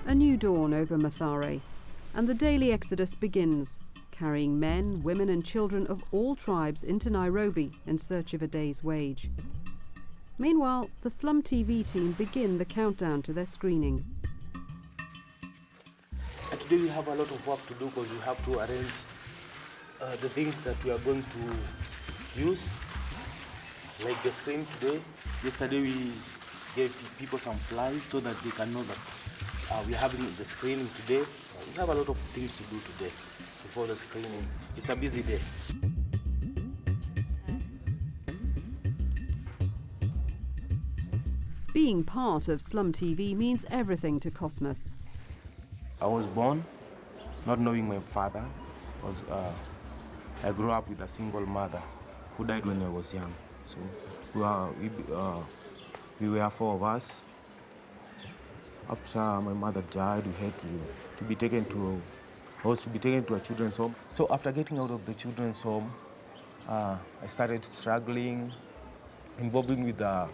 A new dawn over Mathare, and the daily exodus begins, carrying men, women and children of all tribes into Nairobi in search of a day's wage. Meanwhile, the Slum TV team begin the countdown to their screening. Today we have a lot of work to do because we have to arrange the things that we are going to use, like the screen today. Yesterday we gave people some flyers so that they can know that we are having the screening today. We have a lot of things to do today before the screening. It's a busy day. Being part of Slum TV means everything to Cosmos. I was born not knowing my father. I grew up with a single mother who died when I was young. So we were four of us. After my mother died, we had to be taken to a children's home. So after getting out of the children's home, I started struggling, involving with at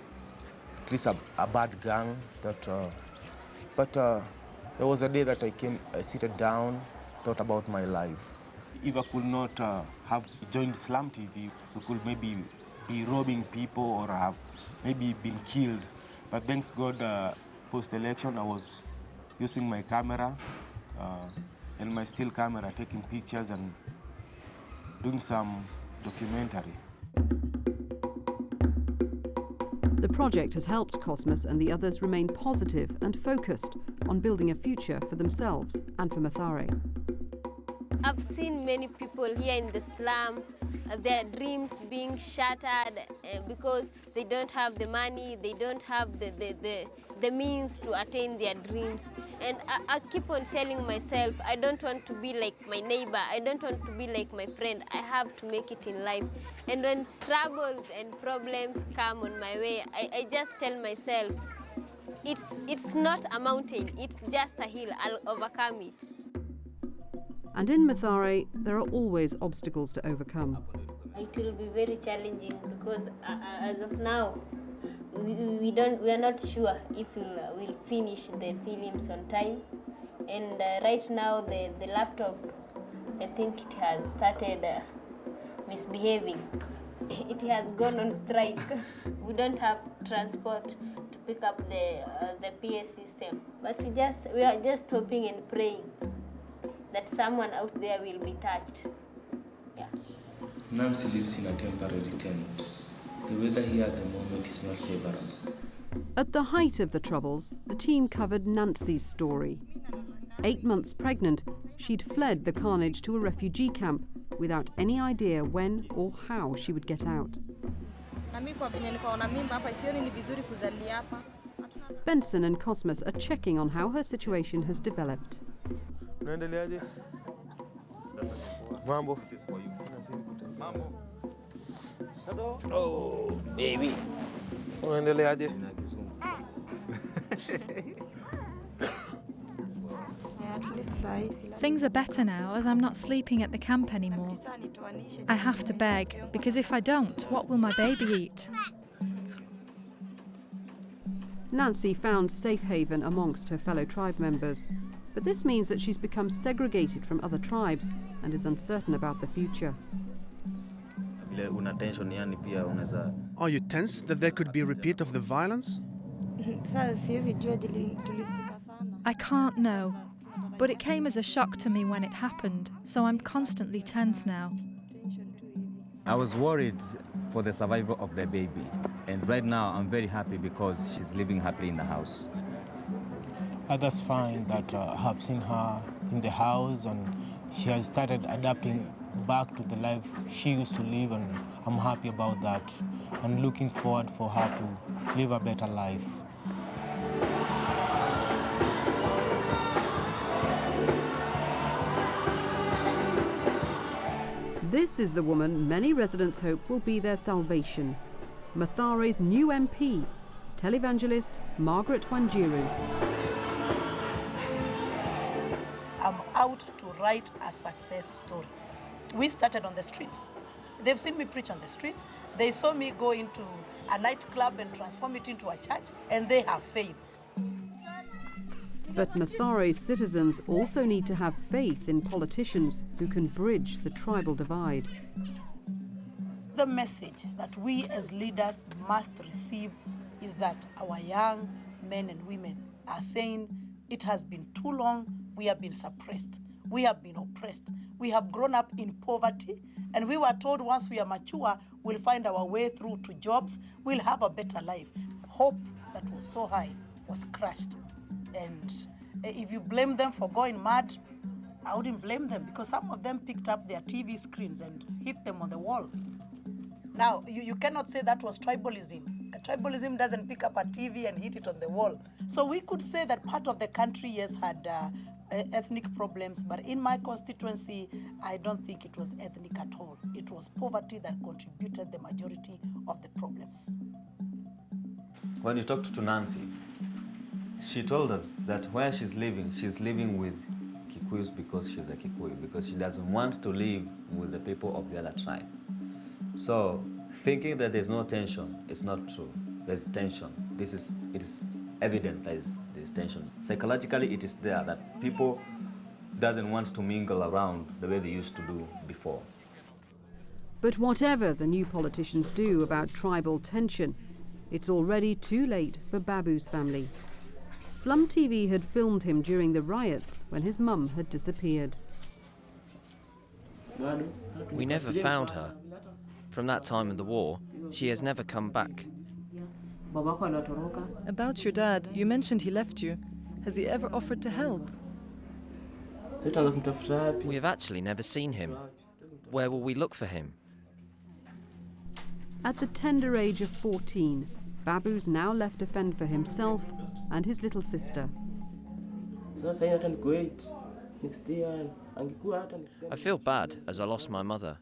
least a bad gang. But there was a day that I sat down, thought about my life. If I could not have joined Slum TV, we could maybe be robbing people or have maybe been killed. But thanks God, post-election, I was using my camera and my still camera, taking pictures and doing some documentary. The project has helped Cosmos and the others remain positive and focused on building a future for themselves and for Mathare. I've seen many people here in the slum, their dreams being shattered because they don't have the money, they don't have the means to attain their dreams. And I keep on telling myself, I don't want to be like my neighbor, I don't want to be like my friend, I have to make it in life. And when troubles and problems come on my way, I just tell myself, it's not a mountain, it's just a hill, I'll overcome it. And in Mathare, there are always obstacles to overcome. It will be very challenging because as of now, we are not sure if we'll finish the films on time. And right now, the laptop, I think it has started misbehaving. It has gone on strike. We don't have transport to pick up the PA system. But we are just hoping and praying that someone out there will be touched. Yeah. Nancy lives in a temporary tent. The weather here at the moment is not favorable. At the height of the troubles, the team covered Nancy's story. 8 months pregnant, she'd fled the carnage to a refugee camp without any idea when or how she would get out. Benson and Cosmos are checking on how her situation has developed. Mambo. This is for you. Mambo. Hello. Oh, baby. Things are better now as I'm not sleeping at the camp anymore. I have to beg, because if I don't, what will my baby eat? Nancy found safe haven amongst her fellow tribe members. But this means that she's become segregated from other tribes and is uncertain about the future. Are you tense that there could be a repeat of the violence? I can't know, but it came as a shock to me when it happened, so I'm constantly tense now. I was worried for the survival of the baby, and right now I'm very happy because she's living happily in the house. Others find that I have seen her in the house and she has started adapting back to the life she used to live, and I'm happy about that and looking forward for her to live a better life. This is the woman many residents hope will be their salvation. Mathare's new MP, televangelist Margaret Wanjiru. I'm out to write a success story. We started on the streets. They've seen me preach on the streets. They saw me go into a nightclub and transform it into a church, and they have faith. But Mathare's citizens also need to have faith in politicians who can bridge the tribal divide. The message that we as leaders must receive is that our young men and women are saying it has been too long, we have been suppressed, we have been oppressed, we have grown up in poverty, and we were told once we are mature, we'll find our way through to jobs, we'll have a better life. Hope that was so high was crushed. And if you blame them for going mad, I wouldn't blame them, because some of them picked up their TV screens and hit them on the wall. Now, you cannot say that was tribalism. Tribalism doesn't pick up a TV and hit it on the wall. So we could say that part of the country, yes, had ethnic problems, but in my constituency, I don't think it was ethnic at all. It was poverty that contributed the majority of the problems. When you talked to Nancy, she told us that where she's living with Kikuyus because she's a Kikuyu, because she doesn't want to live with the people of the other tribe. So, thinking that there's no tension is not true. There's tension. It is evident that there's tension. Psychologically, it is there that people doesn't want to mingle around the way they used to do before. But whatever the new politicians do about tribal tension, it's already too late for Babu's family. Slum TV had filmed him during the riots when his mum had disappeared. We never found her. From that time of the war, she has never come back. About your dad, you mentioned he left you. Has he ever offered to help? We have actually never seen him. Where will we look for him? At the tender age of 14, Babu's now left to fend for himself and his little sister. I feel bad as I lost my mother.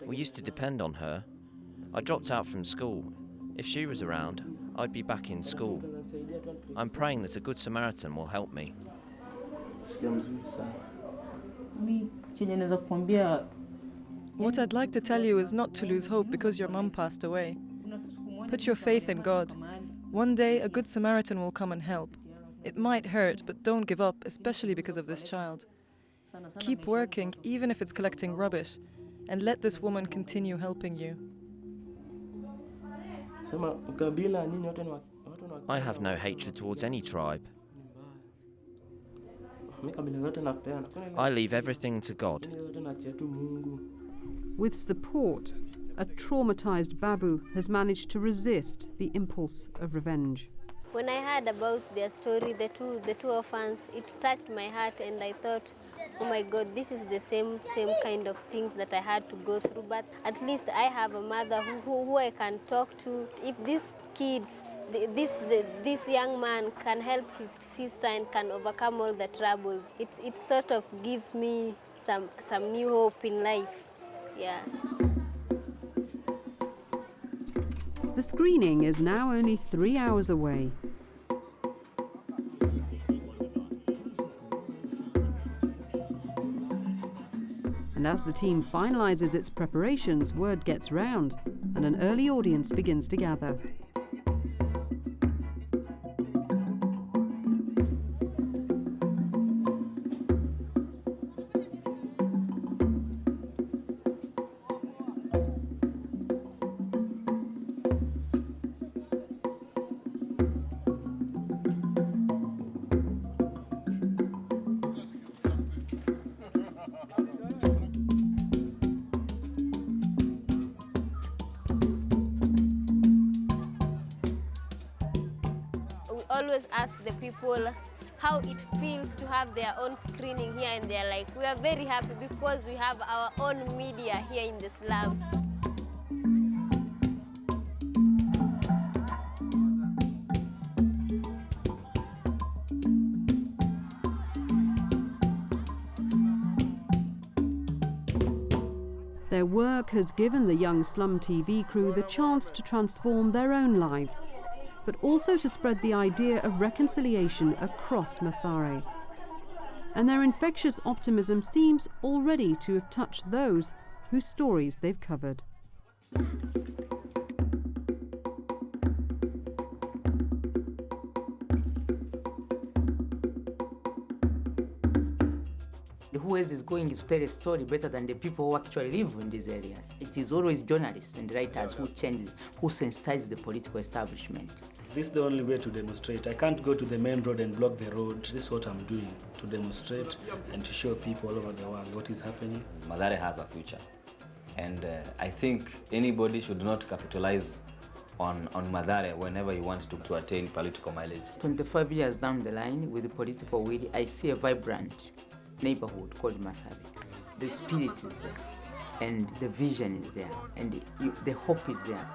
We used to depend on her. I dropped out from school. If she was around, I'd be back in school. I'm praying that a good Samaritan will help me. What I'd like to tell you is not to lose hope because your mum passed away. Put your faith in God. One day a good Samaritan will come and help. It might hurt, but don't give up, especially because of this child. Keep working, even if it's collecting rubbish, and let this woman continue helping you. I have no hatred towards any tribe. I leave everything to God. With support, a traumatized Babu has managed to resist the impulse of revenge. When I heard about their story, the two orphans, it touched my heart, and I thought, oh my God, this is the same kind of things that I had to go through. But at least I have a mother who I can talk to. If these kids, this young man can help his sister and can overcome all the troubles, it sort of gives me some new hope in life. Yeah. The screening is now only 3 hours away. And as the team finalises its preparations, word gets round and an early audience begins to gather. Always ask the people how it feels to have their own screening here, and they're like, we are very happy because we have our own media here in the slums. Their work has given the young Slum TV crew the chance to transform their own lives, but also to spread the idea of reconciliation across Mathare. And their infectious optimism seems already to have touched those whose stories they've covered. who else is going to tell a story better than the people who actually live in these areas? It is always journalists and writers who change, who sensitize the political establishment. This is the only way to demonstrate. I can't go to the main road and block the road. This is what I'm doing, to demonstrate and to show people all over the world what is happening. Mathare has a future. And I think anybody should not capitalize on Mathare whenever you want to attain political mileage. 25 years down the line, with the political will, I see a vibrant neighborhood called Mathare. The spirit is there, and the vision is there, and the hope is there.